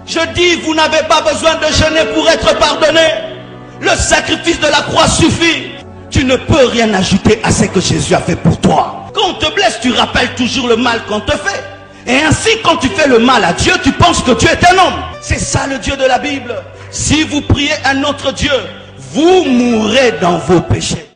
Je dis, vous n'avez pas besoin de jeûner pour être pardonné. Le sacrifice de la croix suffit. Tu ne peux rien ajouter à ce que Jésus a fait pour toi. Quand on te blesse, tu rappelles toujours le mal qu'on te fait. Et ainsi, quand tu fais le mal à Dieu, tu penses que Dieu est un homme. C'est ça le Dieu de la Bible. Si vous priez un autre Dieu, vous mourrez dans vos péchés.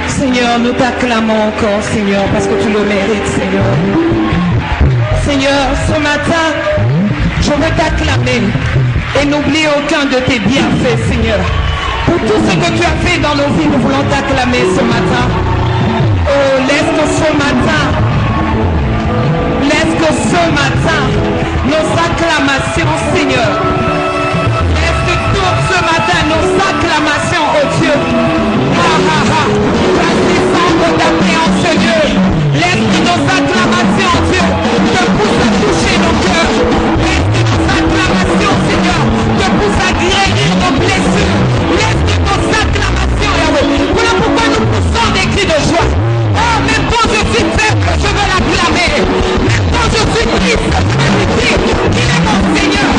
Seigneur, nous t'acclamons encore, Seigneur, parce que tu le mérites, Seigneur. Seigneur, ce matin, je veux t'acclamer et n'oublie aucun de tes bienfaits, Seigneur. Pour tout ce que tu as fait dans nos vies, nous voulons t'acclamer ce matin. Oh, laisse que ce matin, nos acclamations, Seigneur, laisse que tout ce matin, nos acclamations, oh Dieu, d'appeler en ce lieu. Laisse que nos acclamations, Dieu, te poussent à toucher nos cœurs. Laisse que nos acclamations, Seigneur, te poussent à guérir nos blessures. Laisse que nos acclamations, Yahweh. Voilà pourquoi nous poussons des cris de joie. Oh, même quand je suis faible, je veux l'acclamer. Même quand je suis triste, je veux lui dire qu'il est mon Seigneur.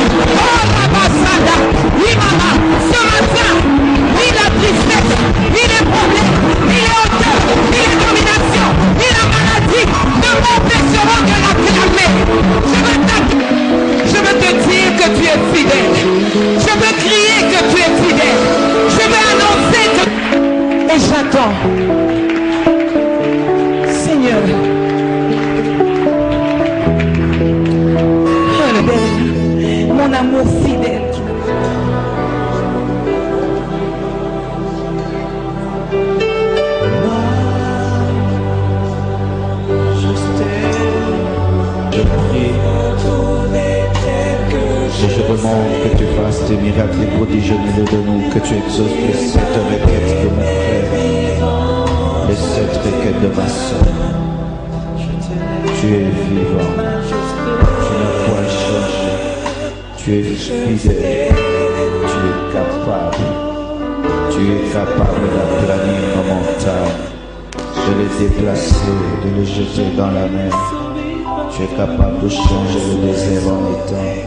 l'amour fidèle. Et je demande que tu fasses des miracles et prodiges au milieu de nous, que tu exauces les 7 requêtes de mon frère, les 7 requêtes de ma soeur. Tu es vivant, tu n'as point changé, tu es fidèle, tu es capable d'aplanir nos montagnes, de les déplacer, de les jeter dans la mer. Tu es capable de changer le désert en étang.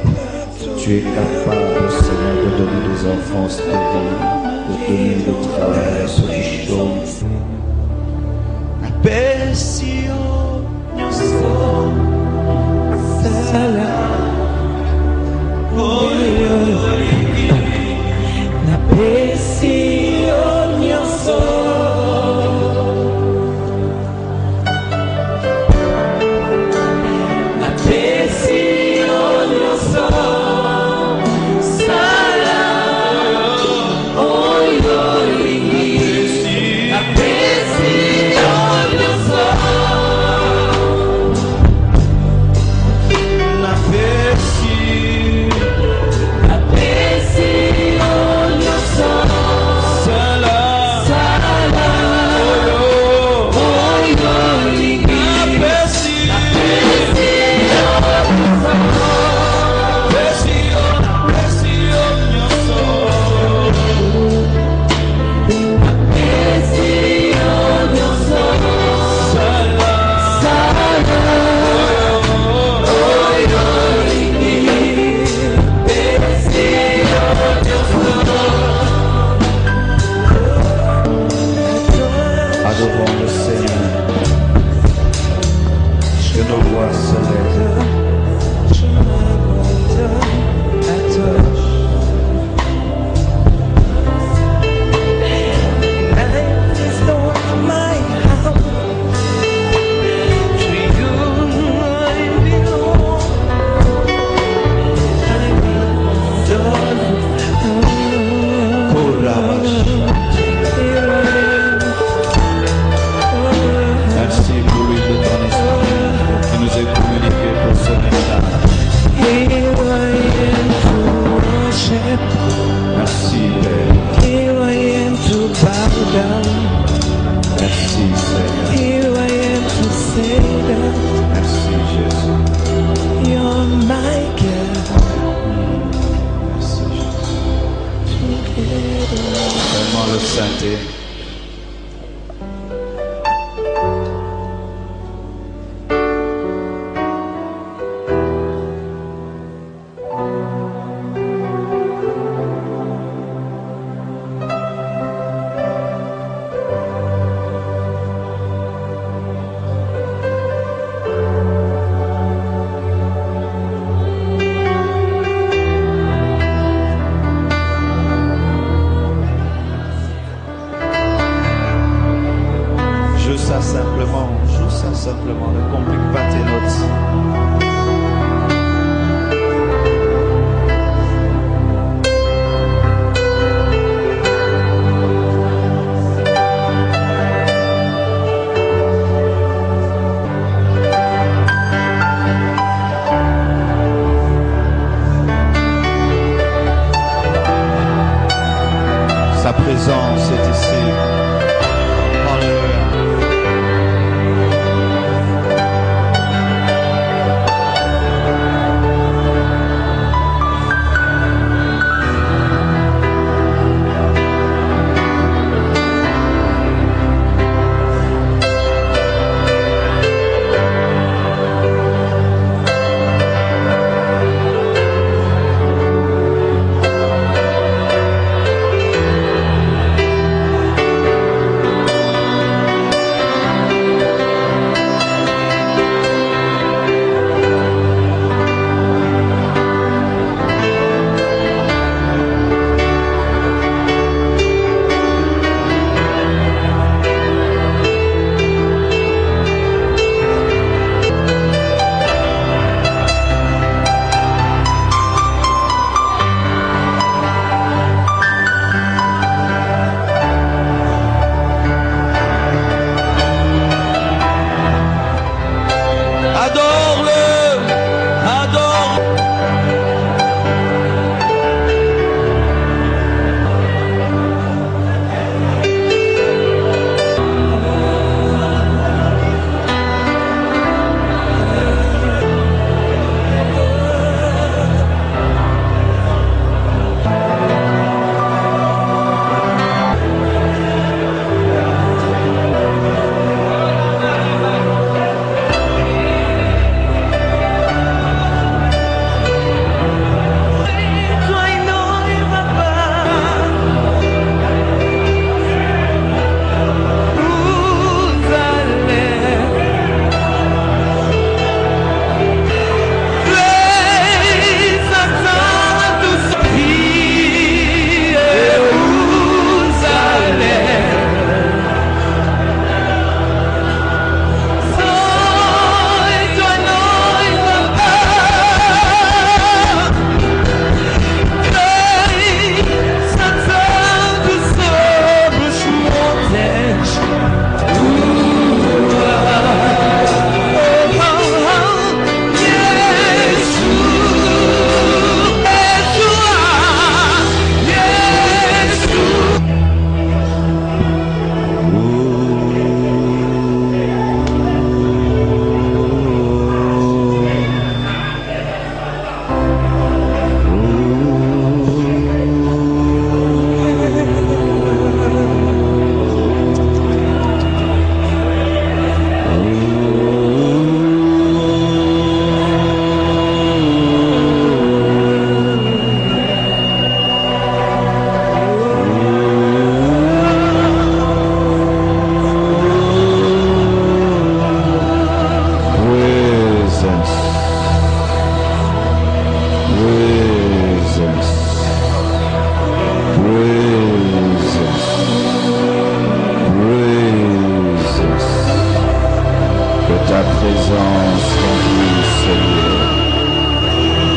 Tu es capable, Seigneur, de donner des enfants stériles, de donner le travail à ceux qui chôment.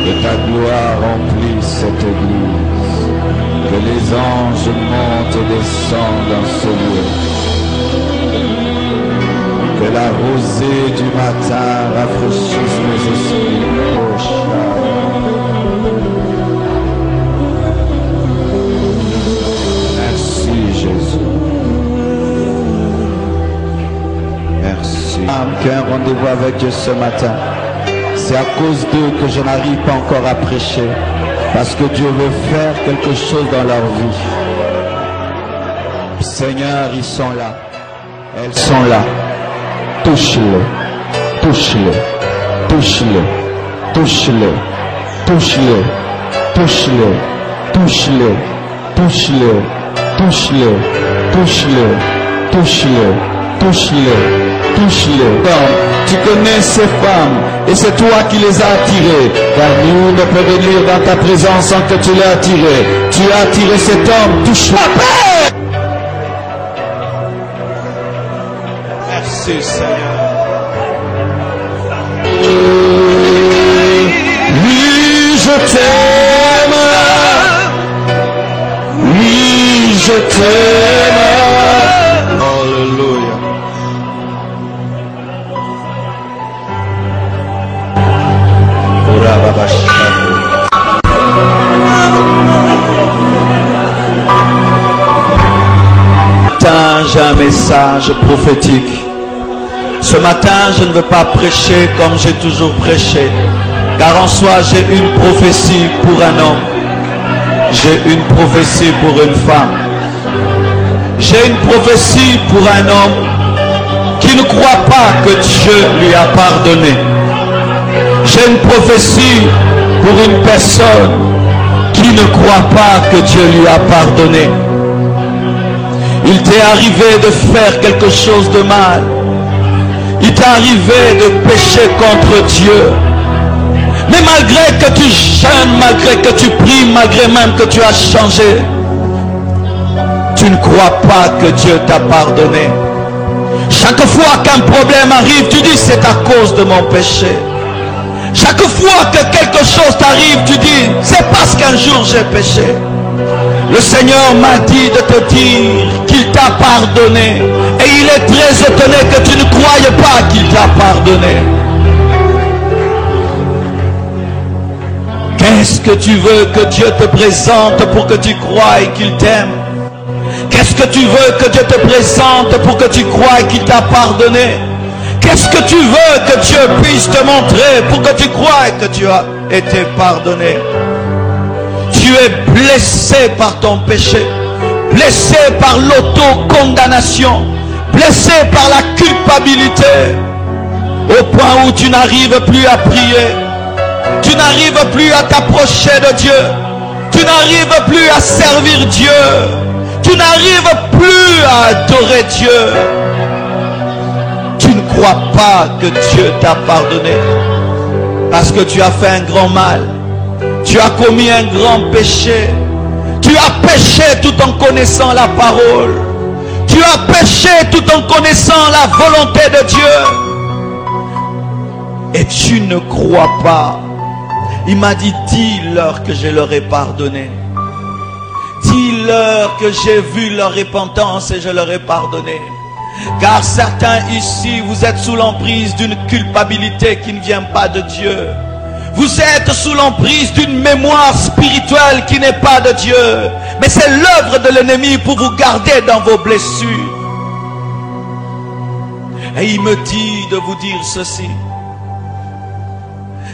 Que ta gloire remplisse cette église. Que les anges montent et descendent dans ce lieu. Que la rosée du matin rafraîchisse mes esprits. Oh, merci Jésus. Merci. Qu'un rendez-vous avec Dieu ce matin. C'est à cause d'eux que je n'arrive pas encore à prêcher. Parce que Dieu veut faire quelque chose dans leur vie. Seigneur, ils sont là. Elles sont là. Touche-le. Touche-le. Touche-le. Touche-le. Touche-le. Touche-le. Touche-le. Touche-le. Touche-le. Touche-le. Touche-le. Touche-le. Touche-le. Tu connais ces femmes et c'est toi qui les as attirées. Car nous ne peut venir dans ta présence sans que tu l'aies attiré. Tu as attiré cet homme. Touche-le. Merci Seigneur. Oui, je t'aime. Oui, je t'aime. Alléluia. J'ai un message prophétique. Ce matin, je ne veux pas prêcher comme j'ai toujours prêché, car en soi, j'ai une prophétie pour un homme, j'ai une prophétie pour une femme, j'ai une prophétie pour un homme qui ne croit pas que Dieu lui a pardonné. J'ai une prophétie pour une personne qui ne croit pas que Dieu lui a pardonné. Il t'est arrivé de faire quelque chose de mal. Il t'est arrivé de pécher contre Dieu. Mais malgré que tu jeûnes, malgré que tu pries, malgré même que tu as changé, tu ne crois pas que Dieu t'a pardonné. Chaque fois qu'un problème arrive, tu dis c'est à cause de mon péché. Chaque fois que quelque chose t'arrive, tu dis c'est parce qu'un jour j'ai péché. Le Seigneur m'a dit de te dire qu'il t'a pardonné. Et il est très étonné que tu ne croyais pas qu'il t'a pardonné. Qu'est-ce que tu veux que Dieu te présente pour que tu croies qu'il t'aime? Qu'est-ce que tu veux que Dieu te présente pour que tu croies qu'il t'a pardonné? Qu'est-ce que tu veux que Dieu puisse te montrer pour que tu croies que tu as été pardonné? Tu es blessé par ton péché, blessé par l'autocondamnation, blessé par la culpabilité, au point où tu n'arrives plus à prier, tu n'arrives plus à t'approcher de Dieu, tu n'arrives plus à servir Dieu, tu n'arrives plus à adorer Dieu. Tu ne crois pas que Dieu t'a pardonné parce que tu as fait un grand mal. Tu as commis un grand péché. Tu as péché tout en connaissant la parole. Tu as péché tout en connaissant la volonté de Dieu. Et tu ne crois pas. Il m'a dit, dis-leur que je leur ai pardonné. Dis-leur que j'ai vu leur repentance et je leur ai pardonné. Car certains ici, vous êtes sous l'emprise d'une culpabilité qui ne vient pas de Dieu. Vous êtes sous l'emprise d'une mémoire spirituelle qui n'est pas de Dieu. Mais c'est l'œuvre de l'ennemi pour vous garder dans vos blessures. Et il me dit de vous dire ceci.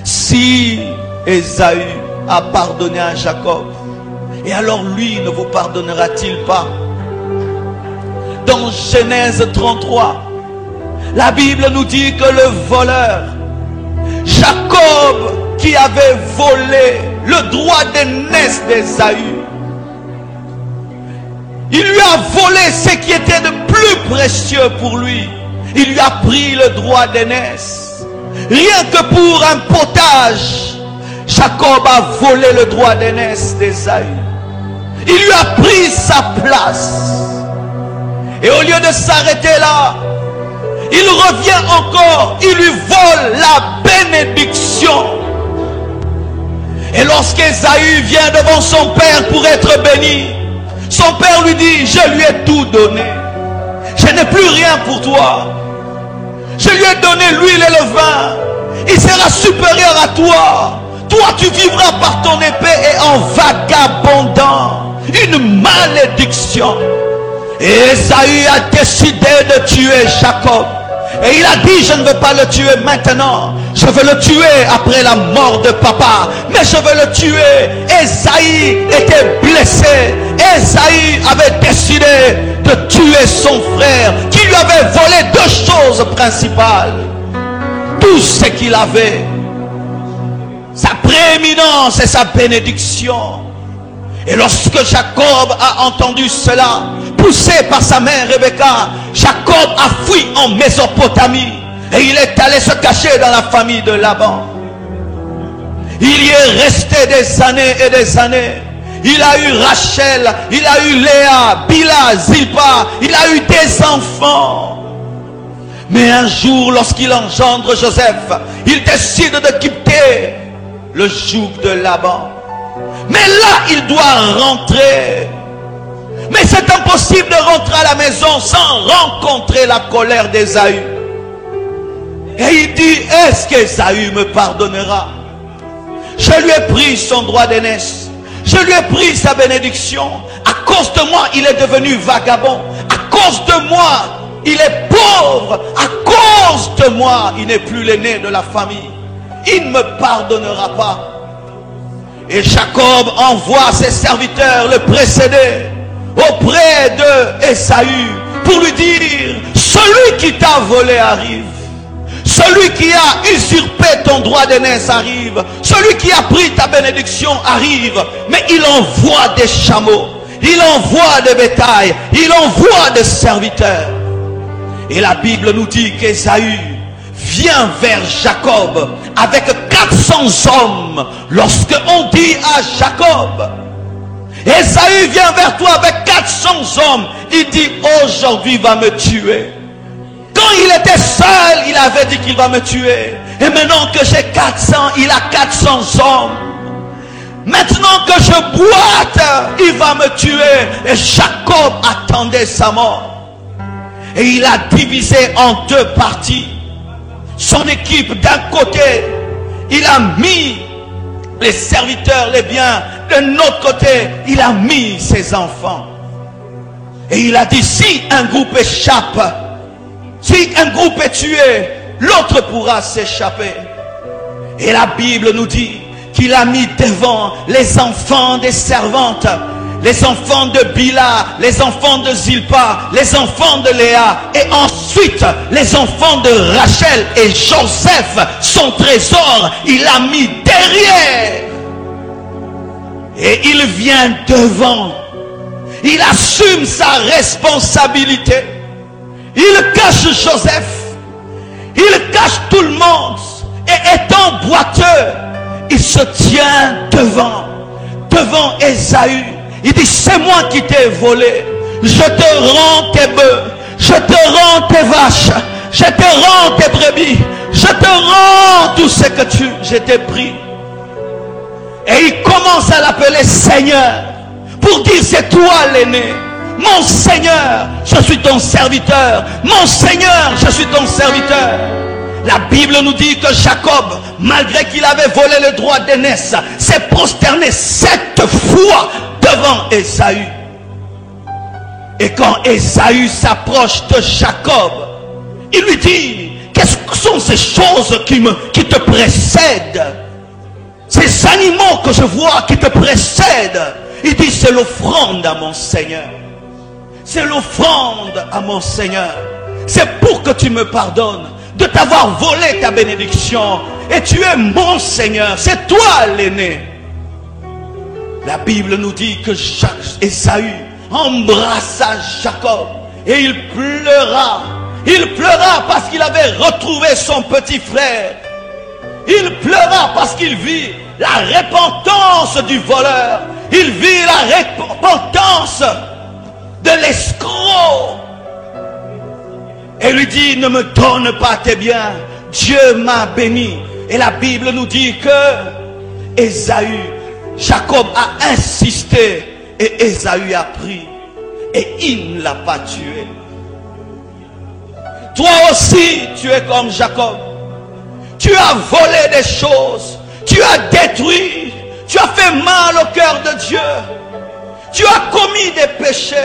Si Ésaü a pardonné à Jacob, et alors lui ne vous pardonnera-t-il pas? Dans Genèse 33, la Bible nous dit que le voleur, Jacob, qui avait volé le droit d'aînesse d'Ésaü, il lui a volé ce qui était de plus précieux pour lui. Il lui a pris le droit d'aînesse. Rien que pour un potage, Jacob a volé le droit d'aînesse d'Ésaü. Il lui a pris sa place. Et au lieu de s'arrêter là, il revient encore, il lui vole la bénédiction. lorsqu'Ésaü vient devant son père pour être béni, son père lui dit, je lui ai tout donné. Je n'ai plus rien pour toi. Je lui ai donné l'huile et le vin. Il sera supérieur à toi. Toi, tu vivras par ton épée et en vagabondant. Une malédiction. Et Ésaü a décidé de tuer Jacob. Et il a dit, je ne veux pas le tuer maintenant. Je veux le tuer après la mort de papa. Mais je veux le tuer. Ésaü était blessé. Ésaü avait décidé de tuer son frère qui lui avait volé deux choses principales. Tout ce qu'il avait. Sa prééminence et sa bénédiction. Et lorsque Jacob a entendu cela, poussé par sa mère Rebecca, Jacob a fui en Mésopotamie. Et il est allé se cacher dans la famille de Laban. Il y est resté des années et des années. Il a eu Rachel, il a eu Léa, Bila, Zilpa, il a eu des enfants. Mais un jour, lorsqu'il engendre Joseph, il décide de quitter le joug de Laban. Mais là, il doit rentrer. Mais c'est impossible de rentrer à la maison sans rencontrer la colère d'Ésaü. Et il dit, est-ce qu'Ésaü me pardonnera? Je lui ai pris son droit d'aînesse. Je lui ai pris sa bénédiction. À cause de moi, il est devenu vagabond. À cause de moi, il est pauvre. À cause de moi, il n'est plus l'aîné de la famille. Il ne me pardonnera pas. Et Jacob envoie ses serviteurs le précéder auprès de Ésaü pour lui dire, celui qui t'a volé arrive. Celui qui a usurpé ton droit d'aînesse arrive. Celui qui a pris ta bénédiction arrive. Mais il envoie des chameaux. Il envoie des bétails. Il envoie des serviteurs. Et la Bible nous dit qu'Ésaü vient vers Jacob avec 400 hommes. Lorsque on dit à Jacob, Ésaü vient vers toi avec 400 hommes, il dit, aujourd'hui va me tuer. Quand il était seul, il avait dit qu'il va me tuer. Et maintenant que j'ai 400, il a 400 hommes. Maintenant que je boite, il va me tuer. Et Jacob attendait sa mort. Et il a divisé en deux parties son équipe. D'un côté, il a mis les serviteurs, les biens. De l'autre côté, il a mis ses enfants. Et il a dit, si un groupe échappe, si un groupe est tué, l'autre pourra s'échapper. Et la Bible nous dit qu'il a mis devant les enfants des servantes, les enfants de Bila, les enfants de Zilpa, les enfants de Léa, et ensuite les enfants de Rachel. Et Joseph, son trésor, il a mis derrière. Et il vient devant. Il assume sa responsabilité. Il cache Joseph. Il cache tout le monde. Et étant boiteux, il se tient devant Ésaü. Il dit, c'est moi qui t'ai volé. Je te rends tes bœufs. Je te rends tes vaches. Je te rends tes brebis. Je te rends tout ce que je t'ai pris. Et il commence à l'appeler Seigneur. Pour dire, c'est toi l'aîné. Mon Seigneur, je suis ton serviteur. Mon Seigneur, je suis ton serviteur. La Bible nous dit que Jacob, malgré qu'il avait volé le droit d'aînesse, s'est prosterné 7 fois devant Ésaü. Et quand Ésaü s'approche de Jacob, il lui dit, qu'est-ce que sont ces choses qui te précèdent? Ces animaux que je vois qui te précèdent. Il dit, c'est l'offrande à mon Seigneur. C'est l'offrande à mon Seigneur. C'est pour que tu me pardonnes de t'avoir volé ta bénédiction. Et tu es mon Seigneur. C'est toi l'aîné. La Bible nous dit que Ésaü embrassa Jacob. Et il pleura. Il pleura parce qu'il avait retrouvé son petit frère. Il pleura parce qu'il vit la repentance du voleur. Il vit la repentance de l'escroc. Et lui dit, ne me donne pas tes biens. Dieu m'a béni. Et la Bible nous dit que Ésaü Jacob a insisté et Ésaü a pris et il ne l'a pas tué. Toi aussi, tu es comme Jacob. Tu as volé des choses. Tu as détruit. Tu as fait mal au cœur de Dieu. Tu as commis des péchés.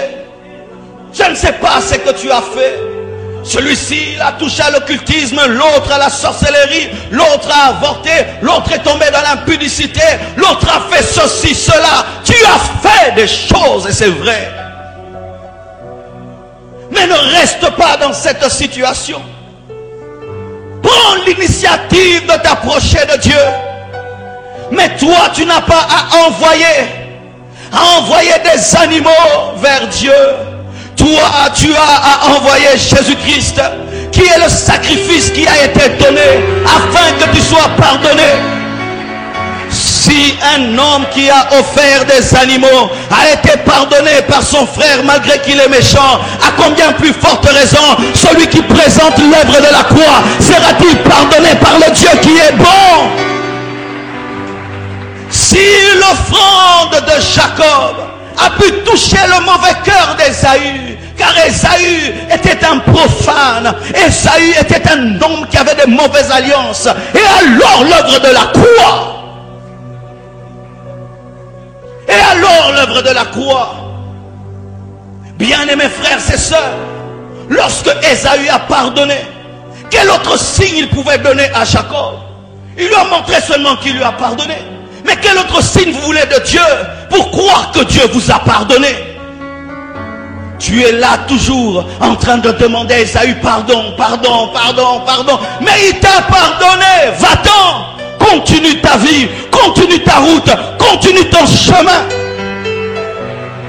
Je ne sais pas ce que tu as fait. Celui-ci il a touché à l'occultisme, l'autre à la sorcellerie, l'autre a avorté, l'autre est tombé dans l'impudicité, l'autre a fait ceci, cela. Tu as fait des choses et c'est vrai. Mais ne reste pas dans cette situation. Prends l'initiative de t'approcher de Dieu. Mais toi, tu n'as pas à envoyer des animaux vers Dieu. Toi, tu as à envoyer Jésus-Christ, qui est le sacrifice qui a été donné afin que tu sois pardonné. Si un homme qui a offert des animaux a été pardonné par son frère malgré qu'il est méchant, à combien plus forte raison celui qui présente l'œuvre de la croix sera-t-il pardonné par le Dieu qui est bon? Si l'offrande de Jacob a pu toucher le mauvais cœur d'Ésaü, car Ésaü était un profane, Ésaü était un homme qui avait de mauvaises alliances, et alors l'œuvre de la croix, bien-aimés frères et sœurs, lorsque Ésaü a pardonné, quel autre signe il pouvait donner à Jacob? Il lui a montré seulement qu'il lui a pardonné. Mais quel autre signe vous voulez de Dieu pour croire que Dieu vous a pardonné? Tu es là toujours en train de demander à Ésaü pardon, pardon, pardon, pardon. Mais il t'a pardonné. Va-t'en. Continue ta vie, continue ta route, continue ton chemin.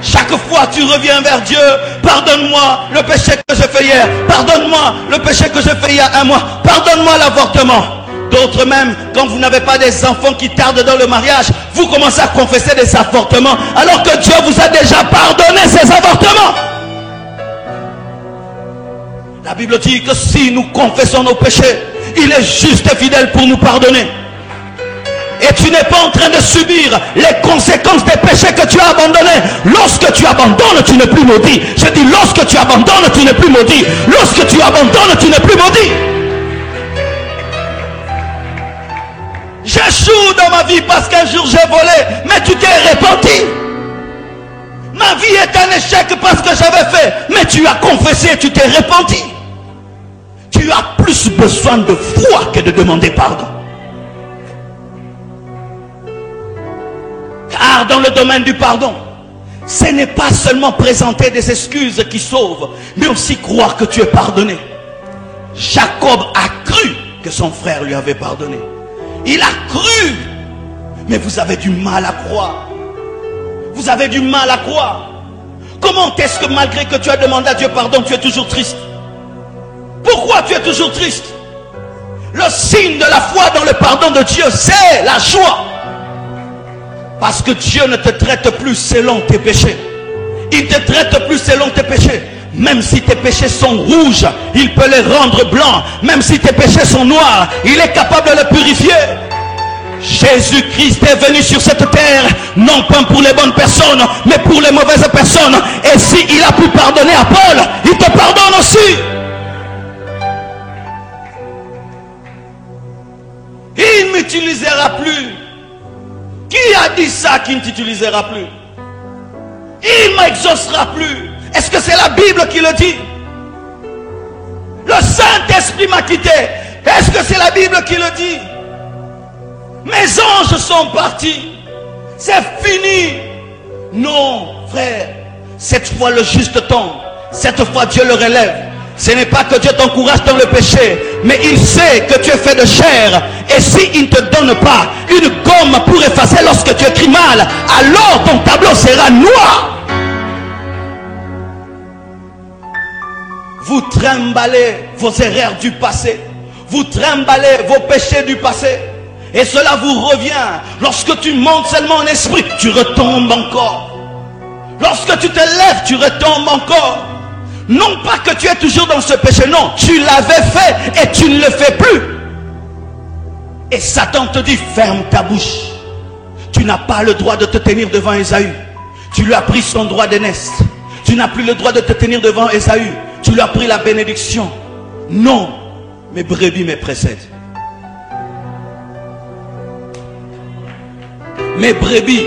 Chaque fois tu reviens vers Dieu. Pardonne-moi le péché que j'ai fait hier. Pardonne-moi le péché que j'ai fait il y a un mois. Pardonne-moi l'avortement. D'autres même, quand vous n'avez pas des enfants qui tardent dans le mariage, vous commencez à confesser des avortements, alors que Dieu vous a déjà pardonné ces avortements. La Bible dit que si nous confessons nos péchés, il est juste et fidèle pour nous pardonner. Et tu n'es pas en train de subir les conséquences des péchés que tu as abandonnés. Lorsque tu abandonnes, tu n'es plus maudit. Je dis lorsque tu abandonnes, tu n'es plus maudit. Lorsque tu abandonnes, tu n'es plus maudit. J'échoue dans ma vie parce qu'un jour j'ai volé, mais tu t'es repenti. Ma vie est un échec parce que j'avais fait, mais tu as confessé, tu t'es repenti. Tu as plus besoin de foi que de demander pardon. Car dans le domaine du pardon, ce n'est pas seulement présenter des excuses qui sauvent, mais aussi croire que tu es pardonné. Jacob a cru que son frère lui avait pardonné. Il a cru, mais vous avez du mal à croire. Vous avez du mal à croire. Comment est-ce que malgré que tu as demandé à Dieu pardon, tu es toujours triste? Pourquoi tu es toujours triste? Le signe de la foi dans le pardon de Dieu, c'est la joie. Parce que Dieu ne te traite plus selon tes péchés. Il te traite plus selon tes péchés. Même si tes péchés sont rouges, il peut les rendre blancs. Même si tes péchés sont noirs, il est capable de les purifier. Jésus-Christ est venu sur cette terre, non pas pour les bonnes personnes, mais pour les mauvaises personnes. Et s'il a pu pardonner à Paul, il te pardonne aussi. Il ne m'utilisera plus. Qui a dit ça qu'il ne t'utilisera plus? Il ne m'exaucera plus. Est-ce que c'est la Bible qui le dit? Le Saint-Esprit m'a quitté. Est-ce que c'est la Bible qui le dit? Mes anges sont partis. C'est fini. Non, frère. Cette fois le juste tombe. Cette fois Dieu le relève. Ce n'est pas que Dieu t'encourage dans le péché, mais il sait que tu es fait de chair. Et s'il ne te donne pas une gomme pour effacer lorsque tu écris mal, alors ton tableau sera noir. Vous trimballez vos erreurs du passé. Vous trimballez vos péchés du passé. Et cela vous revient. Lorsque tu montes seulement en esprit, tu retombes encore. Lorsque tu te lèves, tu retombes encore. Non pas que tu es toujours dans ce péché, non. Tu l'avais fait et tu ne le fais plus. Et Satan te dit, ferme ta bouche. Tu n'as pas le droit de te tenir devant Ésaü. Tu lui as pris son droit d'aînesse. Tu n'as plus le droit de te tenir devant Ésaü. Tu lui as pris la bénédiction. Non, mes brebis me précèdent. Mes brebis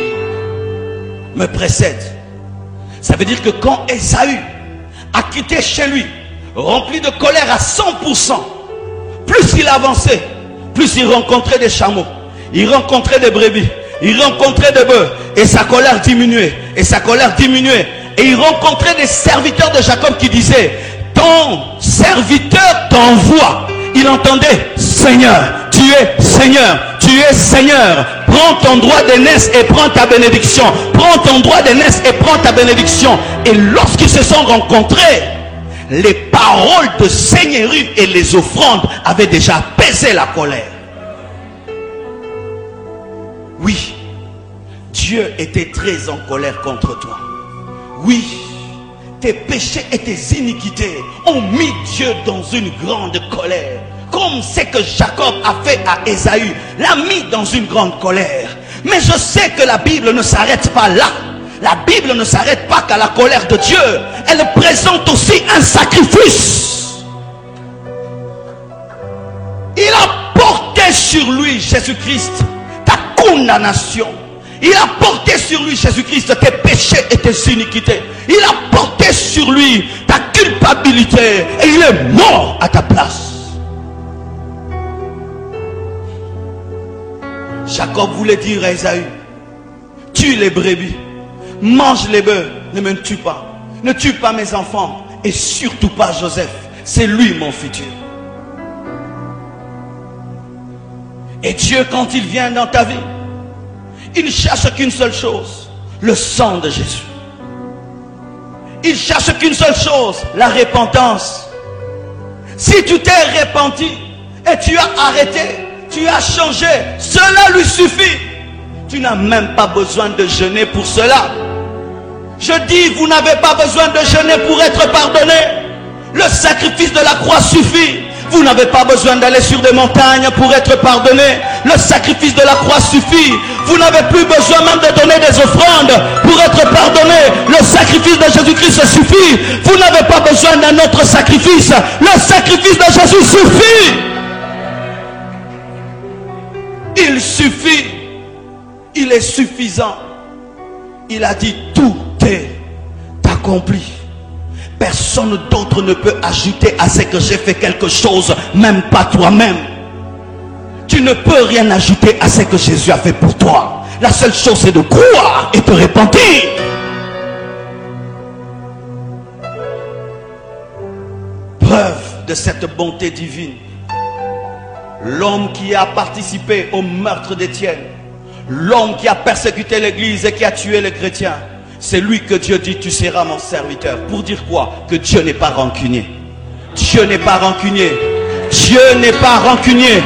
me précèdent. Ça veut dire que quand Ésaü a quitté chez lui, rempli de colère à 100%, plus il avançait, plus il rencontrait des chameaux, il rencontrait des brebis, il rencontrait des bœufs, et sa colère diminuait, et sa colère diminuait, et il rencontrait des serviteurs de Jacob qui disaient, ton serviteur t'envoie. Il entendait, Seigneur, tu es Seigneur, tu es Seigneur, prends ton droit d'aînesse et prends ta bénédiction, prends ton droit d'aînesse et prends ta bénédiction. Et lorsqu'ils se sont rencontrés, les paroles de seigneurie et les offrandes avaient déjà apaisé la colère. Oui, Dieu était très en colère contre toi. Oui, tes péchés et tes iniquités ont mis Dieu dans une grande colère. Comme c'est que Jacob a fait à Ésaü, l'a mis dans une grande colère. Mais je sais que la Bible ne s'arrête pas là. La Bible ne s'arrête pas qu'à la colère de Dieu. Elle présente aussi un sacrifice. Il a porté sur lui, Jésus-Christ, ta condamnation. Il a porté sur lui, Jésus-Christ, tes péchés et tes iniquités. Il a porté sur lui ta culpabilité. Et il est mort à ta place. Jacob voulait dire à Ésaü, tue les brebis, mange les bœufs, ne me tue pas. Ne tue pas mes enfants et surtout pas Joseph. C'est lui mon futur. Et Dieu, quand il vient dans ta vie, il ne cherche qu'une seule chose, le sang de Jésus. Il cherche qu'une seule chose, la repentance. Si tu t'es repenti et tu as arrêté, tu as changé, cela lui suffit. Tu n'as même pas besoin de jeûner pour cela. Je dis, vous n'avez pas besoin de jeûner pour être pardonné. Le sacrifice de la croix suffit. Vous n'avez pas besoin d'aller sur des montagnes pour être pardonné. Le sacrifice de la croix suffit. Vous n'avez plus besoin même de donner des offrandes pour être pardonné. Le sacrifice de Jésus-Christ suffit. Vous n'avez pas besoin d'un autre sacrifice. Le sacrifice de Jésus suffit. Il suffit. Il est suffisant. Il a dit, tout est accompli. Personne d'autre ne peut ajouter à ce que j'ai fait quelque chose, même pas toi-même. Tu ne peux rien ajouter à ce que Jésus a fait pour toi. La seule chose, c'est de croire et te repentir. Preuve de cette bonté divine. L'homme qui a participé au meurtre d'Étienne, l'homme qui a persécuté l'église et qui a tué les chrétiens, c'est lui que Dieu dit, tu seras mon serviteur. Pour dire quoi? Que Dieu n'est pas rancunier. Dieu n'est pas rancunier. Dieu n'est pas rancunier.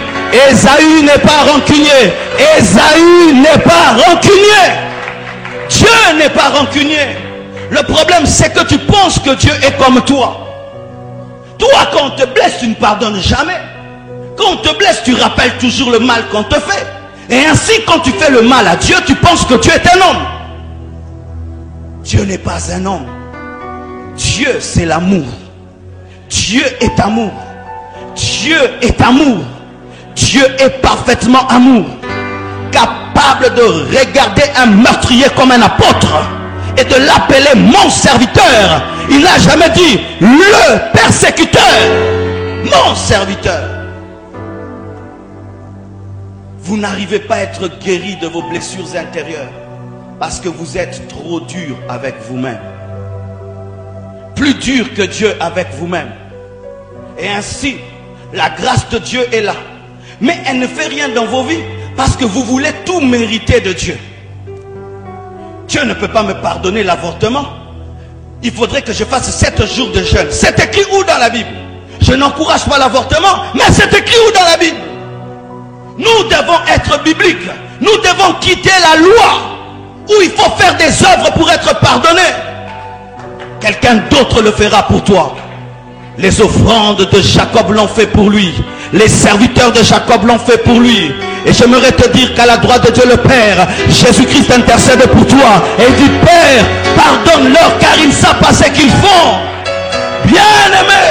Ésaü n'est pas rancunier. Ésaü n'est pas rancunier. Dieu n'est pas rancunier. Le problème, c'est que tu penses que Dieu est comme toi. Toi, quand on te blesse, tu ne pardonnes jamais. Quand on te blesse, tu rappelles toujours le mal qu'on te fait. Et ainsi, quand tu fais le mal à Dieu, tu penses que Dieu est un homme. Dieu n'est pas un homme. Dieu, c'est l'amour. Dieu est amour. Dieu est amour. Dieu est parfaitement amour. Capable de regarder un meurtrier comme un apôtre et de l'appeler mon serviteur. Il n'a jamais dit le persécuteur. Mon serviteur. Vous n'arrivez pas à être guéri de vos blessures intérieures parce que vous êtes trop dur avec vous-même. Plus dur que Dieu avec vous-même. Et ainsi, la grâce de Dieu est là. Mais elle ne fait rien dans vos vies parce que vous voulez tout mériter de Dieu. Dieu ne peut pas me pardonner l'avortement. Il faudrait que je fasse 7 jours de jeûne. C'est écrit où dans la Bible? Je n'encourage pas l'avortement, mais c'est écrit où dans la Bible? Nous devons être bibliques. Nous devons quitter la loi où il faut faire des œuvres pour être pardonné. Quelqu'un d'autre le fera pour toi. Les offrandes de Jacob l'ont fait pour lui. Les serviteurs de Jacob l'ont fait pour lui. Et j'aimerais te dire qu'à la droite de Dieu le Père, Jésus-Christ intercède pour toi et dit: Père, pardonne-leur car ils ne savent pas ce qu'ils font. Bien-aimé,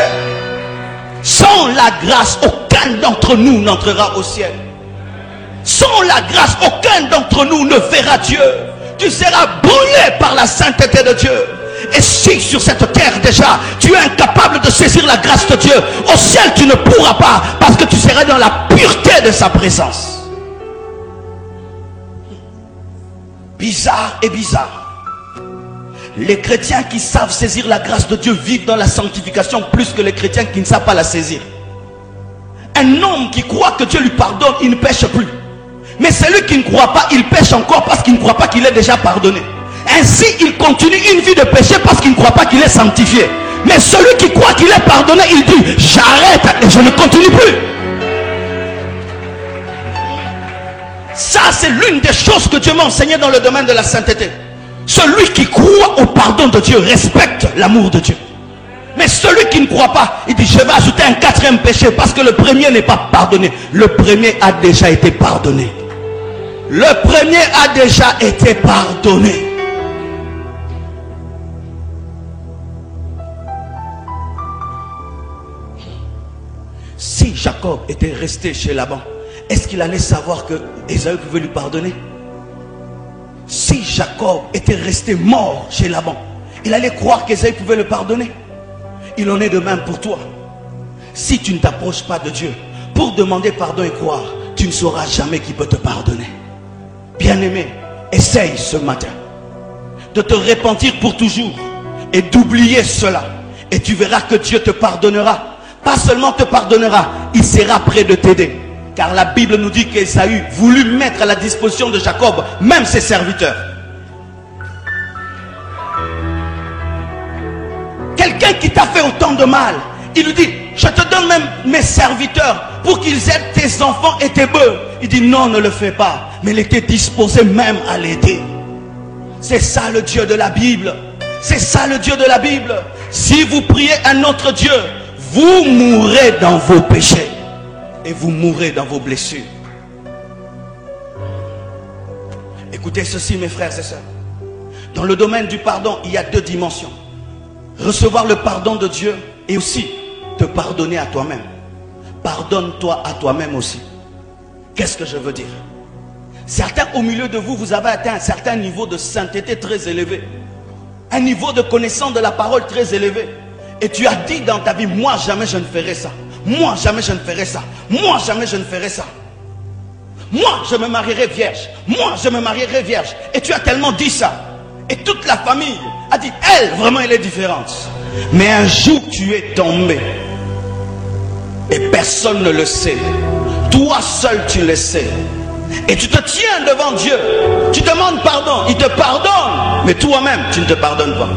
sans la grâce, aucun d'entre nous n'entrera au ciel. Sans la grâce, aucun d'entre nous ne verra Dieu. Tu seras brûlé par la sainteté de Dieu. Et si sur cette terre déjà tu es incapable de saisir la grâce de Dieu, au ciel tu ne pourras pas, parce que tu seras dans la pureté de sa présence. Bizarre et bizarre. Les chrétiens qui savent saisir la grâce de Dieu vivent dans la sanctification plus que les chrétiens qui ne savent pas la saisir. Un homme qui croit que Dieu lui pardonne, il ne pêche plus. Mais celui qui ne croit pas, il pêche encore parce qu'il ne croit pas qu'il est déjà pardonné. Ainsi, il continue une vie de péché parce qu'il ne croit pas qu'il est sanctifié. Mais celui qui croit qu'il est pardonné, il dit: j'arrête et je ne continue plus. Ça, c'est l'une des choses que Dieu m'a enseigné dans le domaine de la sainteté. Celui qui croit au pardon de Dieu respecte l'amour de Dieu. Mais celui qui ne croit pas, il dit: je vais ajouter un quatrième péché parce que le premier n'est pas pardonné. Le premier a déjà été pardonné. Le premier a déjà été pardonné. Si Jacob était resté chez Laban, est-ce qu'il allait savoir que Ésaü pouvait lui pardonner? Si Jacob était resté mort chez Laban, il allait croire qu'Ésaü pouvait le pardonner. Il en est de même pour toi. Si tu ne t'approches pas de Dieu pour demander pardon et croire, tu ne sauras jamais qui peut te pardonner. Bien-aimé, essaye ce matin de te repentir pour toujours et d'oublier cela. Et tu verras que Dieu te pardonnera. Pas seulement te pardonnera, il sera prêt de t'aider. Car la Bible nous dit qu'Ésaü voulut mettre à la disposition de Jacob même ses serviteurs. Quelqu'un qui t'a fait autant de mal, il lui dit: je te donne même mes serviteurs pour qu'ils aident tes enfants et tes bœufs. Il dit: non, ne le fais pas. Mais il était disposé même à l'aider. C'est ça le Dieu de la Bible. C'est ça le Dieu de la Bible. Si vous priez un autre Dieu, vous mourrez dans vos péchés et vous mourrez dans vos blessures. Écoutez ceci, mes frères et sœurs. Dans le domaine du pardon, il y a deux dimensions. Recevoir le pardon de Dieu et aussi te pardonner à toi-même. Pardonne-toi à toi-même aussi. Qu'est-ce que je veux dire? Certains au milieu de vous, vous avez atteint un certain niveau de sainteté très élevé. Un niveau de connaissance de la parole très élevé. Et tu as dit dans ta vie: moi jamais je ne ferai ça. Moi jamais je ne ferai ça. Moi jamais je ne ferai ça. Moi je me marierai vierge. Moi je me marierai vierge. Et tu as tellement dit ça. Et toute la famille a dit: elle, vraiment elle est différente. Mais un jour tu es tombé. Et personne ne le sait. Toi seul tu le sais. Et tu te tiens devant Dieu. Tu demandes pardon. Il te pardonne. Mais toi-même tu ne te pardonnes pas.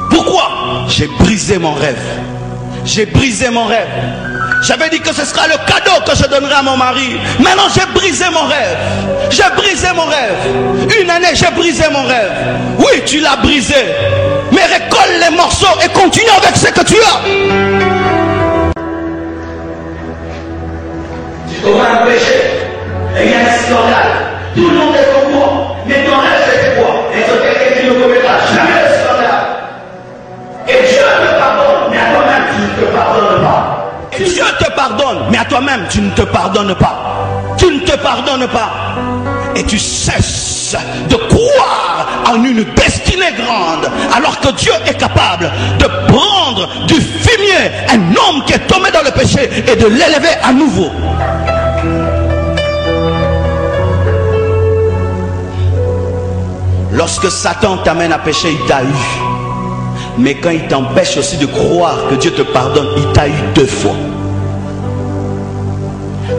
Pourquoi? J'ai brisé mon rêve. J'ai brisé mon rêve. J'avais dit que ce sera le cadeau que je donnerai à mon mari. Maintenant j'ai brisé mon rêve. J'ai brisé mon rêve. Une année j'ai brisé mon rêve. Oui, tu l'as brisé. Mais récolte les morceaux et continue avec ce que tu as. Tu commets un péché et il y a un scandale. Tout le monde est au courant. Mais ton rêve c'était quoi? Être quelqu'un qui ne commettra jamais le scandale. Et Dieu te pardonne, mais à toi-même tu ne te pardonnes pas. Et Dieu te pardonne, mais à toi-même tu ne te pardonnes pas. Tu ne te pardonnes pas. Et tu cesses de croire en une destinée grande, alors que Dieu est capable de prendre du fumier un homme qui est tombé dans le péché et de l'élever à nouveau. Lorsque Satan t'amène à pécher, il t'a eu. Mais quand il t'empêche aussi de croire que Dieu te pardonne, il t'a eu deux fois.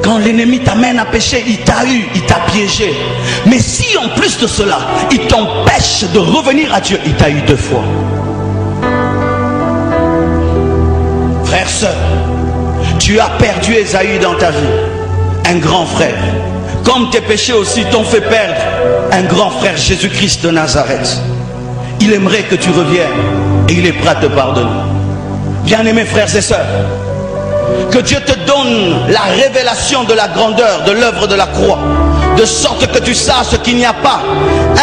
Quand l'ennemi t'amène à pécher, il t'a eu, il t'a piégé. Mais si en plus de cela, il t'empêche de revenir à Dieu, il t'a eu deux fois. Frère, sœur, tu as perdu Ésaü dans ta vie, un grand frère. Comme tes péchés aussi t'ont fait perdre un grand frère, Jésus-Christ de Nazareth. Il aimerait que tu reviennes et il est prêt à te pardonner. Bien-aimés frères et sœurs, que Dieu te donne la révélation de la grandeur de l'œuvre de la croix, de sorte que tu saches qu'il n'y a pas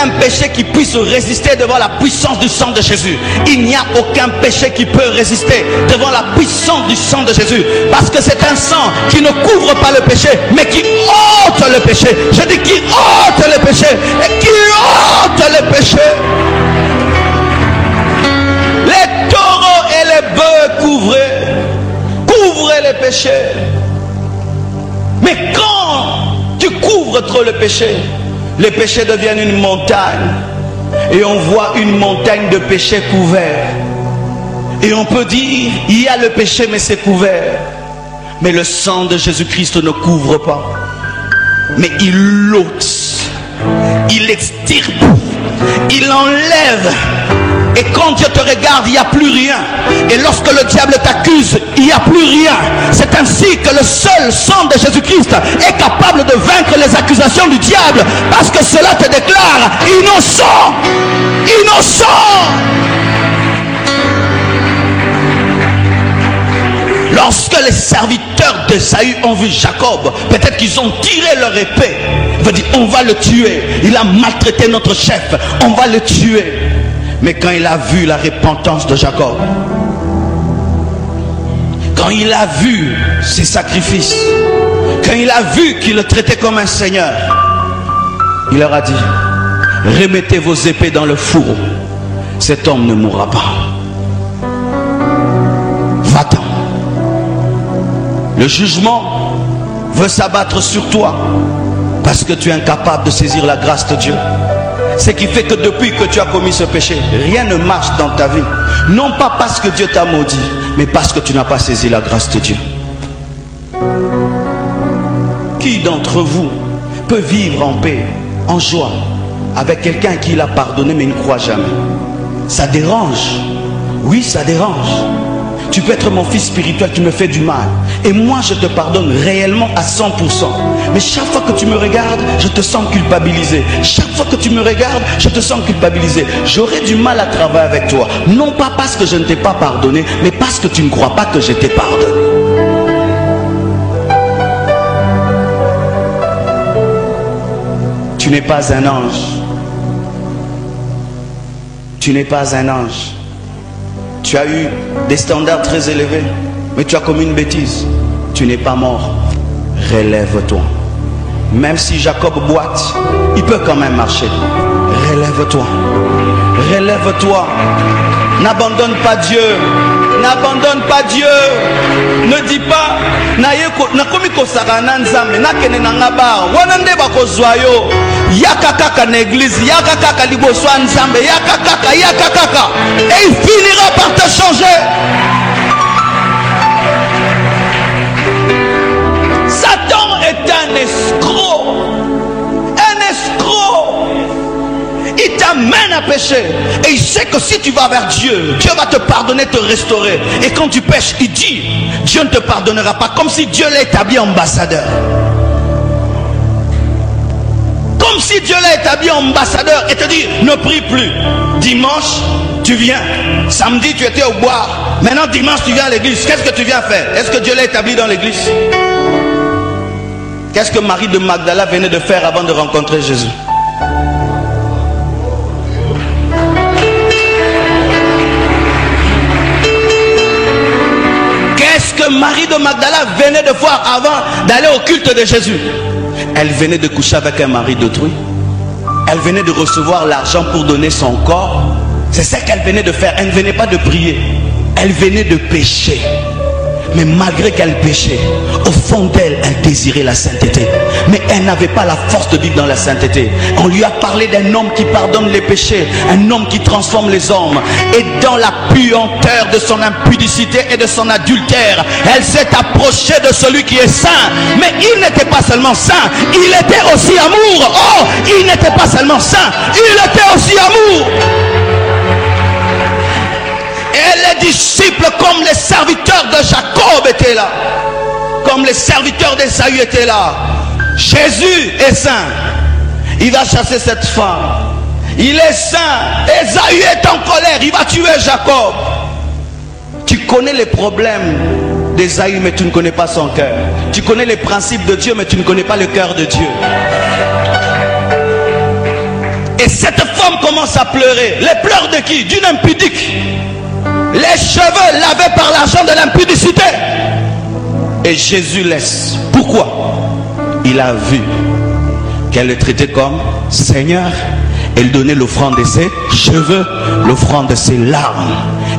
un péché qui puisse résister devant la puissance du sang de Jésus. Il n'y a aucun péché qui peut résister devant la puissance du sang de Jésus, parce que c'est un sang qui ne couvre pas le péché, mais qui ôte le péché. Je dis qui ôte le péché, et qui ôte le péché. Les taureaux et les bœufs couvrez les péchés. Mais quand tu couvres trop le péché, les péchés deviennent une montagne. Et on voit une montagne de péchés couverts. Et on peut dire, il y a le péché mais c'est couvert. Mais le sang de Jésus-Christ ne couvre pas. Mais il l'ôte. Il extirpe. Il enlève. Et quand Dieu te regarde, il n'y a plus rien. Et lorsque le diable t'accuse, il n'y a plus rien. C'est ainsi que le seul sang de Jésus-Christ est capable de vaincre les accusations du diable. Parce que cela te déclare innocent. Innocent. Lorsque les serviteurs d'Ésaü ont vu Jacob, peut-être qu'ils ont tiré leur épée. Ils vont dire, on va le tuer. Il a maltraité notre chef. On va le tuer. Mais quand il a vu la repentance de Jacob, quand il a vu ses sacrifices, quand il a vu qu'il le traitait comme un seigneur, il leur a dit, remettez vos épées dans le fourreau. Cet homme ne mourra pas. Va-t'en. Le jugement veut s'abattre sur toi parce que tu es incapable de saisir la grâce de Dieu. Ce qui fait que depuis que tu as commis ce péché, rien ne marche dans ta vie. Non pas parce que Dieu t'a maudit, mais parce que tu n'as pas saisi la grâce de Dieu. Qui d'entre vous peut vivre en paix, en joie, avec quelqu'un qui l'a pardonné mais il ne croit jamais? Ça dérange. Oui, ça dérange. Tu peux être mon fils spirituel, tu me fais du mal. Et moi, je te pardonne réellement à 100%. Mais chaque fois que tu me regardes, je te sens culpabilisé. Chaque fois que tu me regardes, je te sens culpabilisé. J'aurai du mal à travailler avec toi. Non pas parce que je ne t'ai pas pardonné, mais parce que tu ne crois pas que je t'ai pardonné. Tu n'es pas un ange. Tu n'es pas un ange. Tu as eu des standards très élevés, mais tu as commis une bêtise. Tu n'es pas mort. Relève-toi. Même si Jacob boite, il peut quand même marcher. Relève-toi. Relève-toi. N'abandonne pas Dieu. N'abandonne pas Dieu. Ne dis pas yaka kaka na église, yaka kaka liboso nzambe, yaka kaka, et il finira par te changer. Satan est un escroc. Un escroc. Il t'amène à pécher. Et il sait que si tu vas vers Dieu, Dieu va te pardonner, te restaurer. Et quand tu pêches, il dit, Dieu ne te pardonnera pas. Comme si Dieu l'a établi ambassadeur. Comme si Dieu l'a établi ambassadeur et te dit, ne prie plus. Dimanche, tu viens. Samedi, tu étais au bois. Maintenant, dimanche, tu viens à l'église. Qu'est-ce que tu viens faire? Est-ce que Dieu l'a établi dans l'église? Qu'est-ce que Marie de Magdala venait de faire avant de rencontrer Jésus? Qu'est-ce que Marie de Magdala venait de voir avant d'aller au culte de Jésus? Elle venait de coucher avec un mari d'autrui. Elle venait de recevoir l'argent pour donner son corps. C'est ça qu'elle venait de faire. Elle ne venait pas de prier. Elle venait de pécher. Mais malgré qu'elle péchait, au fond d'elle, elle désirait la sainteté. Mais elle n'avait pas la force de vivre dans la sainteté. On lui a parlé d'un homme qui pardonne les péchés, un homme qui transforme les hommes. Et dans la puanteur de son impudicité et de son adultère, elle s'est approchée de celui qui est saint. Mais il n'était pas seulement saint, il était aussi amour. Oh, il n'était pas seulement saint, il était aussi amour. Et les disciples, comme les serviteurs de Jacob étaient là, comme les serviteurs d'Ésaü étaient là. Jésus est saint. Il va chasser cette femme. Il est saint. Ésaü est en colère. Il va tuer Jacob. Tu connais les problèmes d'Ésaü, mais tu ne connais pas son cœur. Tu connais les principes de Dieu, mais tu ne connais pas le cœur de Dieu. Et cette femme commence à pleurer. Les pleurs de qui? D'une impudique. Les cheveux lavés par l'argent de l'impudicité. Et Jésus laisse. Pourquoi? Il a vu qu'elle le traitait comme Seigneur. Elle donnait l'offrande de ses cheveux, l'offrande de ses larmes.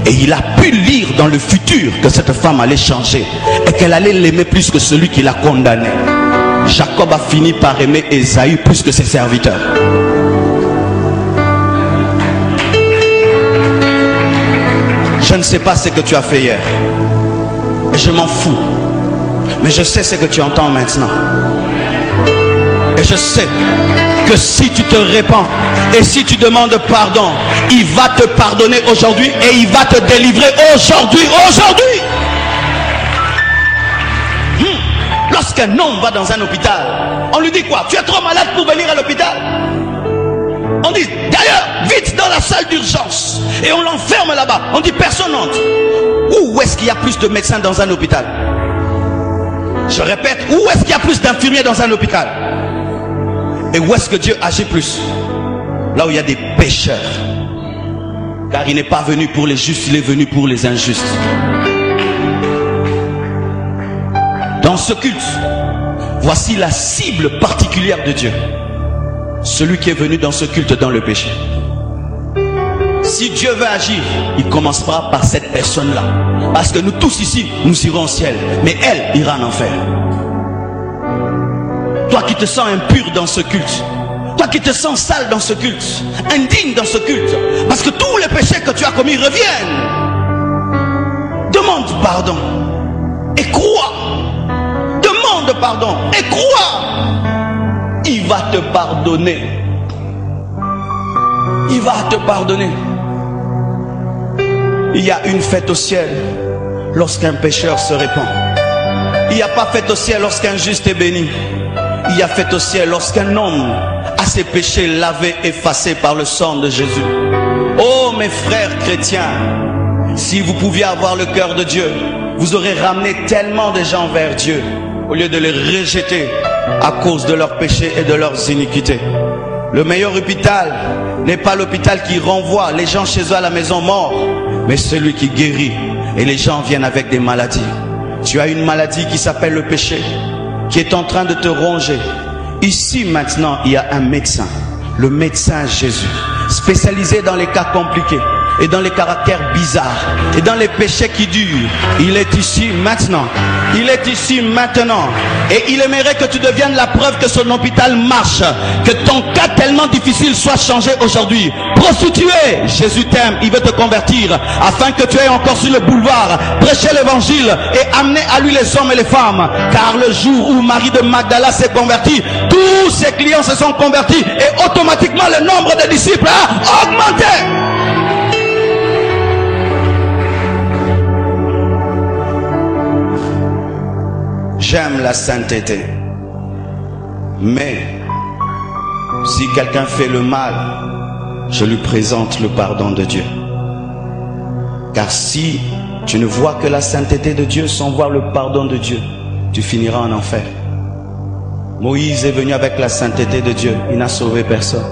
Et il a pu lire dans le futur que cette femme allait changer et qu'elle allait l'aimer plus que celui qui l'a condamné. Jacob a fini par aimer Ésaü plus que ses serviteurs. Je ne sais pas ce que tu as fait hier. Et je m'en fous. Mais je sais ce que tu entends maintenant. Et je sais que si tu te répands et si tu demandes pardon, il va te pardonner aujourd'hui et il va te délivrer aujourd'hui. Aujourd'hui. Lorsqu'un homme va dans un hôpital, on lui dit quoi? Tu es trop malade pour venir à l'hôpital. On dit d'ailleurs, vite dans la salle d'urgence. Et on l'enferme là-bas. On dit personne n'entre. Où est-ce qu'il y a plus de médecins dans un hôpital? Je répète, où est-ce qu'il y a plus d'infirmiers dans un hôpital? Et où est-ce que Dieu agit plus? Là où il y a des pécheurs. Car il n'est pas venu pour les justes, il est venu pour les injustes. Dans ce culte, voici la cible particulière de Dieu. Celui qui est venu dans ce culte dans le péché. Si Dieu veut agir, il commencera par cette personne-là. Parce que nous tous ici, nous irons au ciel. Mais elle ira en enfer. Toi qui te sens impur dans ce culte, toi qui te sens sale dans ce culte, indigne dans ce culte, parce que tous les péchés que tu as commis reviennent. Demande pardon et crois. Demande pardon et crois. Il va te pardonner. Il va te pardonner. Il y a une fête au ciel lorsqu'un pécheur se répand. Il n'y a pas fête au ciel lorsqu'un juste est béni. Il y a fête au ciel lorsqu'un homme a ses péchés lavés, effacés par le sang de Jésus. Oh mes frères chrétiens, si vous pouviez avoir le cœur de Dieu, vous aurez ramené tellement de gens vers Dieu au lieu de les rejeter à cause de leurs péchés et de leurs iniquités. Le meilleur hôpital n'est pas l'hôpital qui renvoie les gens chez eux à la maison morts, mais celui qui guérit. Et les gens viennent avec des maladies. Tu as une maladie qui s'appelle le péché, qui est en train de te ronger. Ici maintenant, il y a un médecin, le médecin Jésus, spécialisé dans les cas compliqués et dans les caractères bizarres et dans les péchés qui durent. Il est ici maintenant. Il est ici maintenant. Et il aimerait que tu deviennes la preuve que son hôpital marche, que ton cas tellement difficile soit changé aujourd'hui. Prostituée, Jésus t'aime, il veut te convertir afin que tu ailles encore sur le boulevard prêcher l'évangile et amener à lui les hommes et les femmes. Car le jour où Marie de Magdala s'est convertie, tous ses clients se sont convertis et automatiquement le nombre de disciples a augmenté. J'aime la sainteté. Mais si quelqu'un fait le mal, je lui présente le pardon de Dieu. Car si tu ne vois que la sainteté de Dieu sans voir le pardon de Dieu, tu finiras en enfer. Moïse est venu avec la sainteté de Dieu, il n'a sauvé personne.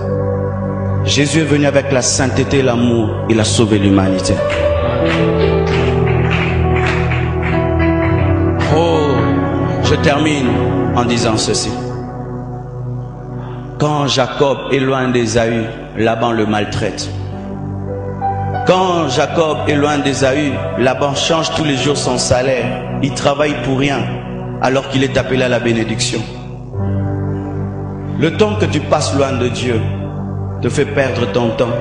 Jésus est venu avec la sainteté et l'amour, il a sauvé l'humanité. Je termine en disant ceci. Quand Jacob est loin d'Ésaü, Laban le maltraite. Quand Jacob est loin d'Ésaü, Laban change tous les jours son salaire. Il travaille pour rien alors qu'il est appelé à la bénédiction. Le temps que tu passes loin de Dieu te fait perdre ton temps.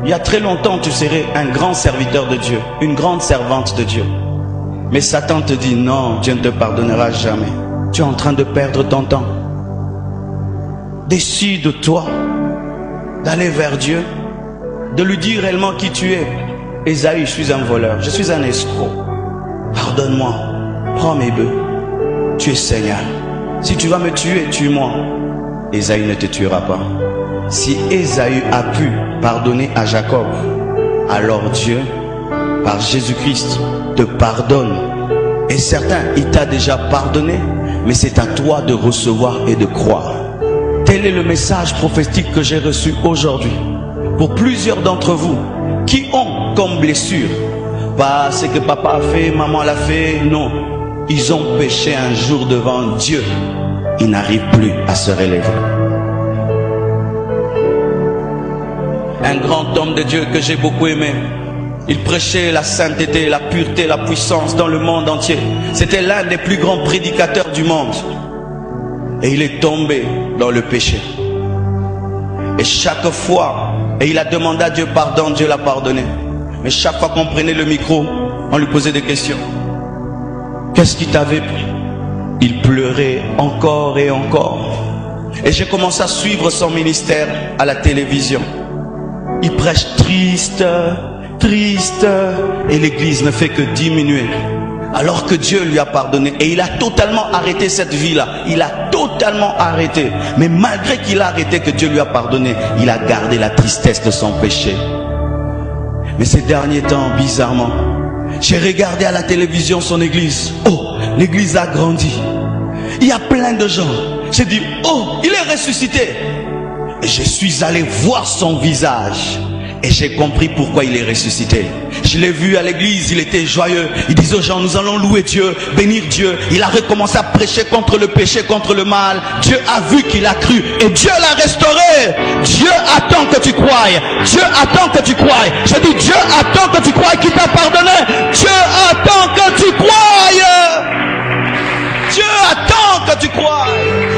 Il y a très longtemps, tu serais un grand serviteur de Dieu, une grande servante de Dieu. Mais Satan te dit non, Dieu ne te pardonnera jamais. Tu es en train de perdre ton temps. Décide-toi d'aller vers Dieu, de lui dire réellement qui tu es. Ésaü, je suis un voleur, je suis un escroc. Pardonne-moi, prends mes bœufs. Tu es Seigneur. Si tu vas me tuer, tue-moi. Ésaü ne te tuera pas. Si Ésaü a pu pardonner à Jacob, alors Dieu par Jésus-Christ, te pardonne. Et certains, il t'a déjà pardonné, mais c'est à toi de recevoir et de croire. Tel est le message prophétique que j'ai reçu aujourd'hui. Pour plusieurs d'entre vous qui ont comme blessure, pas ce que papa a fait, maman l'a fait, non. Ils ont péché un jour devant Dieu. Ils n'arrivent plus à se relever. Un grand homme de Dieu que j'ai beaucoup aimé. Il prêchait la sainteté, la pureté, la puissance dans le monde entier. C'était l'un des plus grands prédicateurs du monde. Et il est tombé dans le péché. Et chaque fois, et il a demandé à Dieu pardon, Dieu l'a pardonné. Mais chaque fois qu'on prenait le micro, on lui posait des questions. Qu'est-ce qui t'avait pris? Il pleurait encore et encore. Et j'ai commencé à suivre son ministère à la télévision. Il prêche triste, triste, et l'église ne fait que diminuer. Alors que Dieu lui a pardonné. Et il a totalement arrêté cette vie-là. Il a totalement arrêté. Mais malgré qu'il a arrêté, que Dieu lui a pardonné, il a gardé la tristesse de son péché. Mais ces derniers temps, bizarrement, j'ai regardé à la télévision son église. Oh, l'église a grandi. Il y a plein de gens. J'ai dit, oh, il est ressuscité. Et je suis allé voir son visage. Et j'ai compris pourquoi il est ressuscité. Je l'ai vu à l'église, il était joyeux. Il disait aux gens, nous allons louer Dieu, bénir Dieu. Il a recommencé à prêcher contre le péché, contre le mal. Dieu a vu qu'il a cru. Et Dieu l'a restauré. Dieu attend que tu croies. Dieu attend que tu croies. Je dis, Dieu attend que tu croies qu'il t'a pardonné. Dieu attend que tu croies. Dieu attend que tu croies.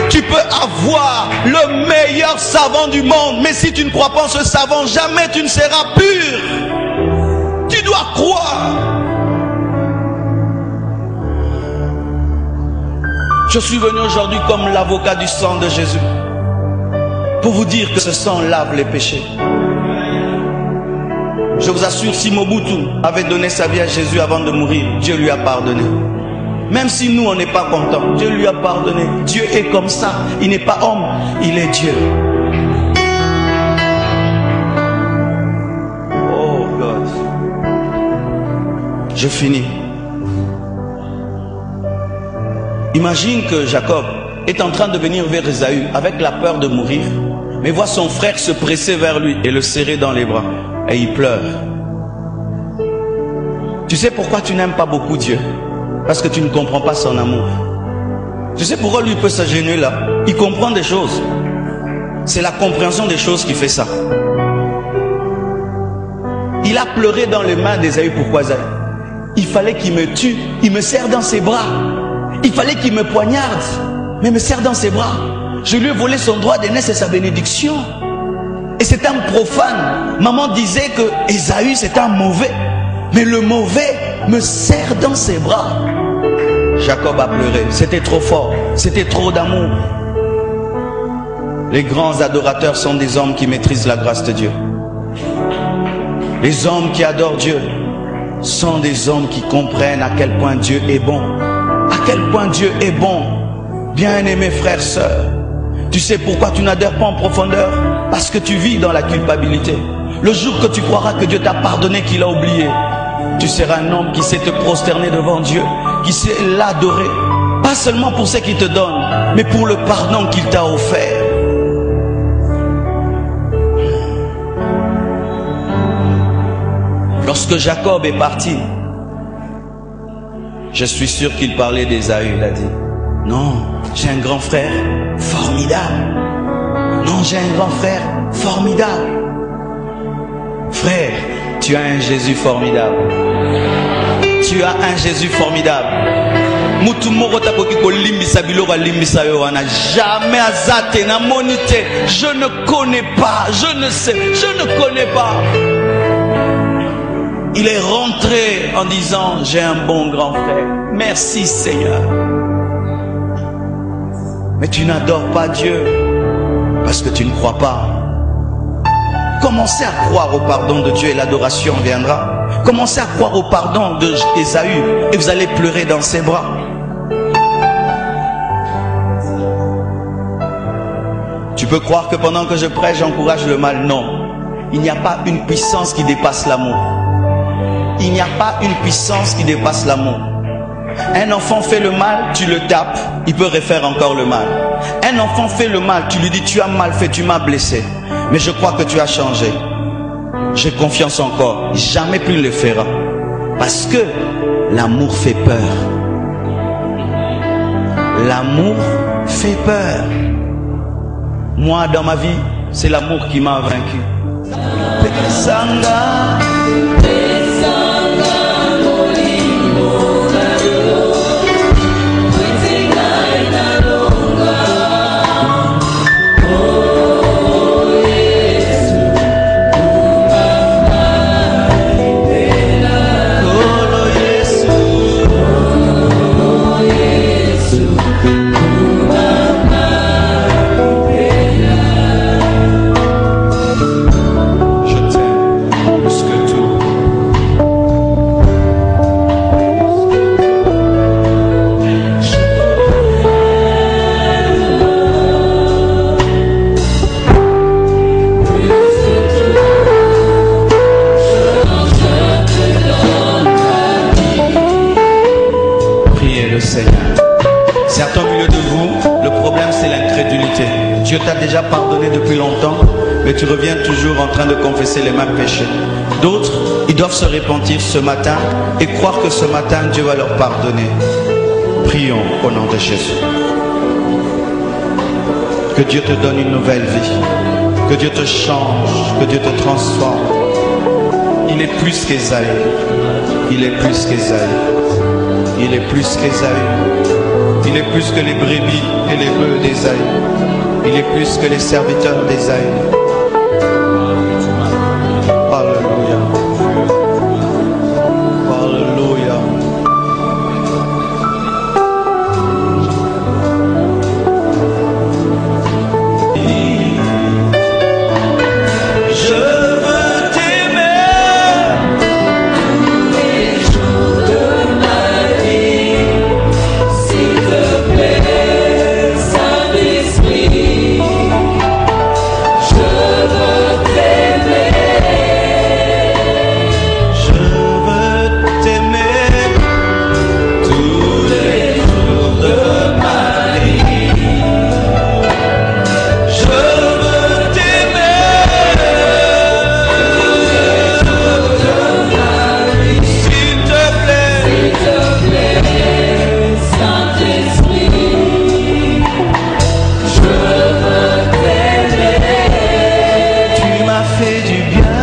Tu peux avoir le meilleur savon du monde, mais si tu ne crois pas en ce savon, jamais tu ne seras pur. Tu dois croire. Je suis venu aujourd'hui comme l'avocat du sang de Jésus, pour vous dire que ce sang lave les péchés. Je vous assure, si Mobutu avait donné sa vie à Jésus avant de mourir, Dieu lui a pardonné. Même si nous, on n'est pas contents, Dieu lui a pardonné. Dieu est comme ça. Il n'est pas homme, il est Dieu. Oh God. Je finis. Imagine que Jacob est en train de venir vers Ésaü avec la peur de mourir, mais voit son frère se presser vers lui et le serrer dans les bras. Et il pleure. Tu sais pourquoi tu n'aimes pas beaucoup Dieu? Parce que tu ne comprends pas son amour. Tu sais pourquoi lui peut se gêner là? Il comprend des choses. C'est la compréhension des choses qui fait ça. Il a pleuré dans les mains d'Ésaü. Pourquoi Ésaü? Il fallait qu'il me tue. Il me serre dans ses bras. Il fallait qu'il me poignarde. Mais il me serre dans ses bras. Je lui ai volé son droit d'aînesse et sa bénédiction. Et c'est un profane. Maman disait que Ésaü c'est un mauvais. Mais le mauvais me serre dans ses bras. Jacob a pleuré. C'était trop fort. C'était trop d'amour. Les grands adorateurs sont des hommes qui maîtrisent la grâce de Dieu. Les hommes qui adorent Dieu sont des hommes qui comprennent à quel point Dieu est bon. À quel point Dieu est bon. Bien-aimés frères, sœurs, tu sais pourquoi tu n'adhères pas en profondeur? Parce que tu vis dans la culpabilité. Le jour que tu croiras que Dieu t'a pardonné, qu'il a oublié, tu seras un homme qui sait te prosterner devant Dieu, qui sait l'adorer, pas seulement pour ce qu'il te donne, mais pour le pardon qu'il t'a offert. Lorsque Jacob est parti, je suis sûr qu'il parlait d'Ésaü. Il a dit, non, j'ai un grand frère formidable. Non, j'ai un grand frère formidable. Frère, tu as un Jésus formidable. Tu as un Jésus formidable. Jamais azate na monité. Je ne connais pas, je ne sais, je ne connais pas. Il est rentré en disant, j'ai un bon grand frère. Merci Seigneur. Mais tu n'adores pas Dieu parce que tu ne crois pas. Commencez à croire au pardon de Dieu et l'adoration viendra. Commencez à croire au pardon d'Ésaü et vous allez pleurer dans ses bras. Tu peux croire que pendant que je prêche, j'encourage le mal. Non. Il n'y a pas une puissance qui dépasse l'amour. il n'y a pas une puissance qui dépasse l'amour. Un enfant fait le mal, tu le tapes, il peut refaire encore le mal. Un enfant fait le mal, tu lui dis tu as mal fait, tu m'as blessé. Mais je crois que tu as changé. J'ai confiance encore, jamais plus il le fera. Parce que l'amour fait peur. L'amour fait peur. Moi, dans ma vie, c'est l'amour qui m'a vaincu. Dieu t'a déjà pardonné depuis longtemps, mais tu reviens toujours en train de confesser les mêmes péchés. D'autres, ils doivent se repentir ce matin et croire que ce matin, Dieu va leur pardonner. Prions au nom de Jésus. Que Dieu te donne une nouvelle vie. Que Dieu te change, que Dieu te transforme. Il est plus qu'Ésaïe. Il est plus qu'Ésaïe. Il est plus qu'Ésaïe. Il est plus que les brebis et les bœufs d'Ésaïe. Il est plus que les serviteurs d'Ésaïe. Alléluia. Alléluia. Je veux t'aimer tous les jours de ma vie, s'il te plaît, Saint-Esprit. Je veux t'aimer tous les jours de ma vie. Je veux t'aimer s'il te plaît, Saint-Esprit. Je veux t'aimer. Tu m'as fait du bien.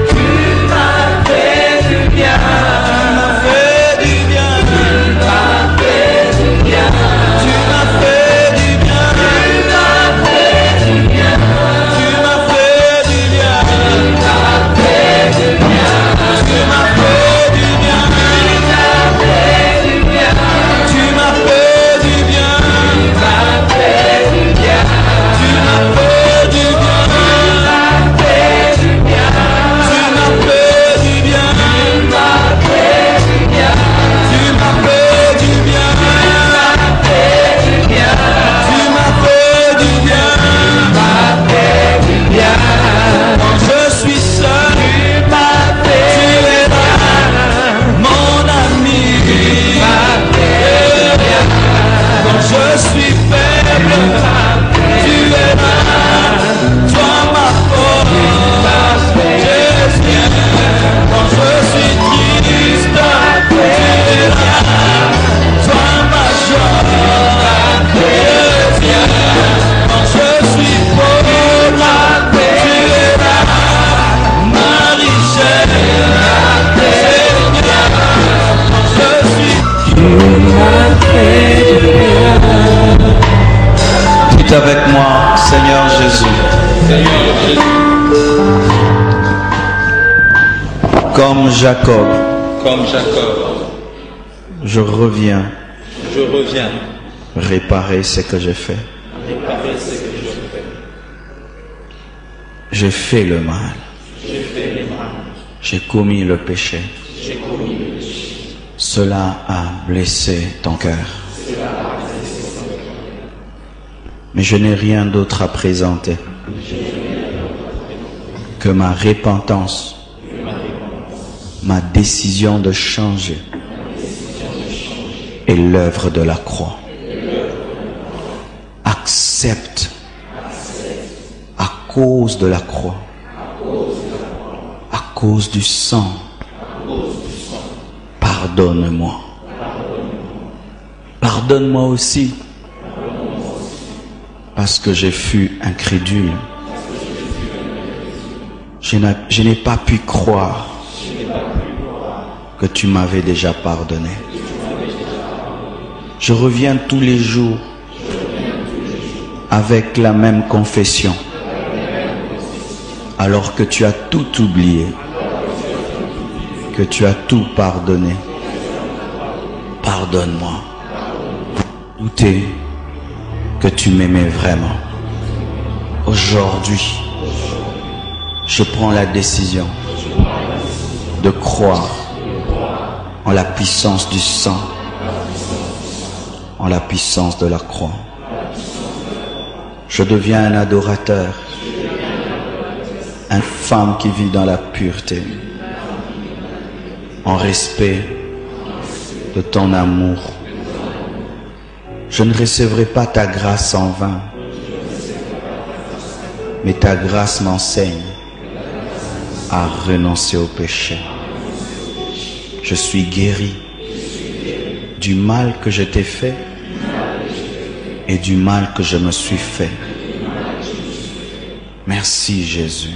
Tu m'as fait du bien. Tu m'as fait du bien. Tu m'as fait du bien. Tu m'as fait du bien. Tu m'as fait du bien. Tu m'as fait du bien. Tu m'as fait du bien. Tu m'as fait du bien. Tu m'as fait du bien. Tu m'as fait du bien. Quand je suis seul, tu es là, mon ami. Quand je suis faible, tu es là, toi ma force. Jésus, quand je suis triste, tu es là, toi ma joie. Jésus, quand je suis pauvre, tu es là, ma richesse. Seigneur, quand je suis Dites avec moi, Seigneur Jésus. Comme Jacob, je reviens réparer ce que j'ai fait. J'ai fait le mal. J'ai commis le péché. Cela a blessé ton cœur. Mais je n'ai rien d'autre à présenter que ma repentance, ma décision de changer et l'œuvre de la croix. Accepte à cause de la croix, à cause du sang. Pardonne-moi. Pardonne-moi aussi parce que j'ai fui incrédule. Je n'ai pas pu croire que tu m'avais déjà pardonné. Je reviens tous les jours avec la même confession, alors que tu as tout oublié, que tu as tout pardonné. Pardonne-moi. Douter que tu m'aimais vraiment. Aujourd'hui, je prends la décision de croire en la puissance du sang, en la puissance de la croix. Je deviens un adorateur, une femme qui vit dans la pureté, en respect de ton amour. Je ne recevrai pas ta grâce en vain, mais ta grâce m'enseigne à renoncer au péché. Je suis guéri du mal que je t'ai fait et du mal que je me suis fait. Merci Jésus.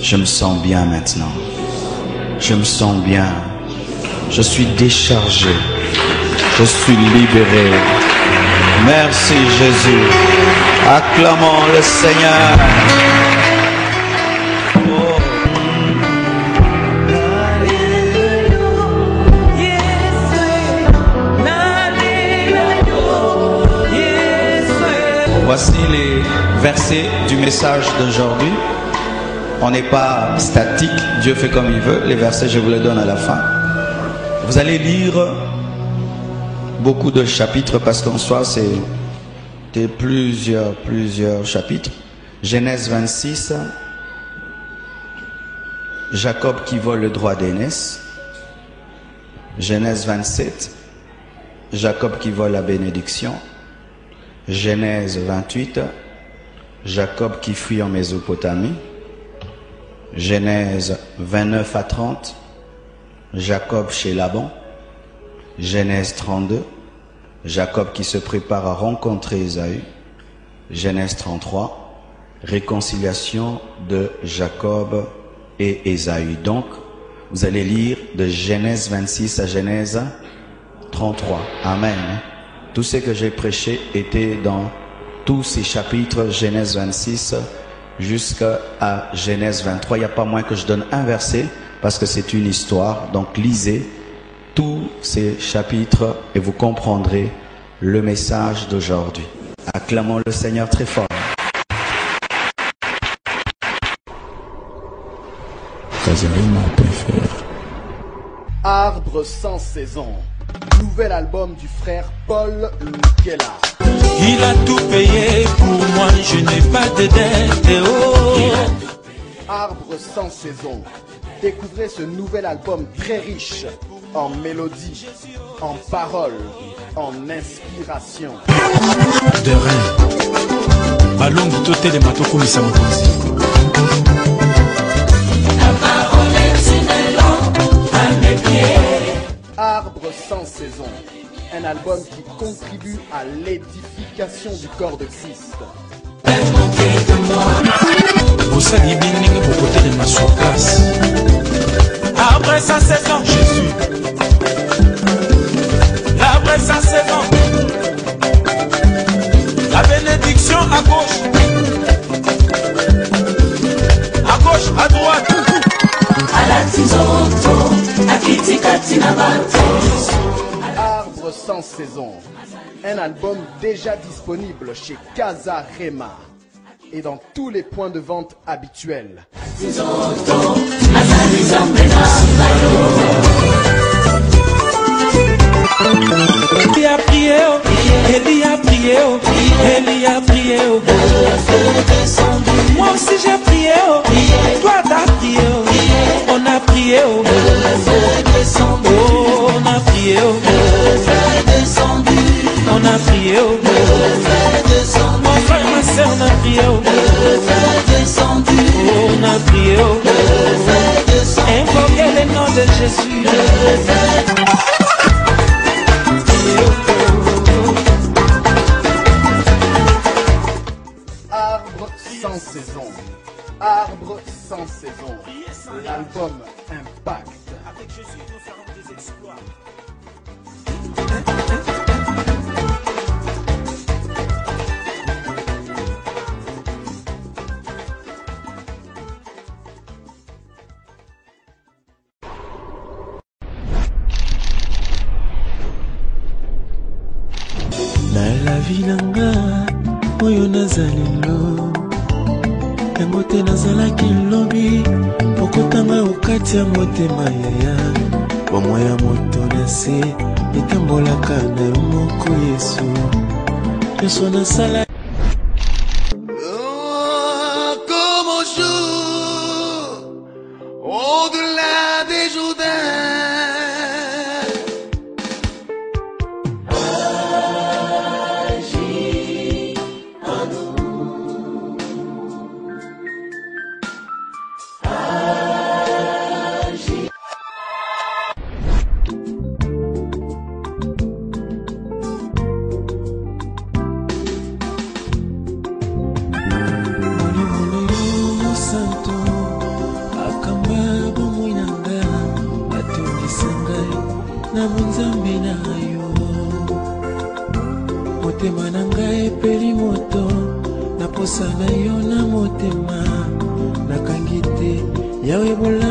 Je me sens bien maintenant. Je me sens bien. Je suis déchargé. Je suis libéré. Merci Jésus. Acclamons le Seigneur. Voici les versets du message d'aujourd'hui. On n'est pas statique, Dieu fait comme il veut. Les versets, je vous les donne à la fin. Vous allez lire beaucoup de chapitres parce qu'en soi, c'est plusieurs chapitres. Genèse 26, Jacob qui vole le droit d'aînesse. Genèse 27, Jacob qui vole la bénédiction. Genèse 28, Jacob qui fuit en Mésopotamie. Genèse 29 à 30, Jacob chez Laban. Genèse 32, Jacob qui se prépare à rencontrer Ésaü. Genèse 33, réconciliation de Jacob et Ésaü. Donc, vous allez lire de Genèse 26 à Genèse 33. Amen. Tout ce que j'ai prêché était dans tous ces chapitres, Genèse 26 jusqu'à Genèse 23. Il n'y a pas moins que je donne un verset parce que c'est une histoire. Donc lisez tous ces chapitres et vous comprendrez le message d'aujourd'hui. Acclamons le Seigneur très fort. Arbre sans saison. Nouvel album du frère Paul Lukela. Il a tout payé pour moi, je n'ai pas de dette. Oh. Arbre sans saison. Découvrez ce nouvel album très riche en mélodies, en paroles, en inspiration. De rien. Ballon de toté les matos comme ça me La parole est une lampe à mes pieds. Arbre sans saison, un album qui contribue à l'édification du corps de Christ. Vous allez bien pour côté de ma surplace. Arbre sans saison, Jésus. L'arbre sans saison. La bénédiction à gauche. À gauche, à droite. À la tizoto, à Kitikatina Bato. Arbre sans saison, un album déjà disponible chez Casa Rema et dans tous les points de vente habituels. Qui a prié, Élie a prié, oh. Élie a prié, oh. Moi aussi j'ai prié, oh. Toi t'as prié, oh. On a prié, oh. Oh, on a prié, oh. On a prié, oh. Mon frère, ma soeur, on a prié, oh. Oh, on a prié, oh. Invoquez le nom de Jésus. Arbre sans saison. Arbre sans saison. L'album Impact. Avec Jésus, nous ferons des exploits. La vie nanga oyo nazalelo yango te nazalaki lobi okotanga okati ya motema yaya bomwa ya moto na se etambolaka na yo moko Yesu nyonso nasala comme au jour au-delà des Jourdains. na munzambe na yo motema na ngai epeli moto na posa na yo na motema nakangi te yawe bola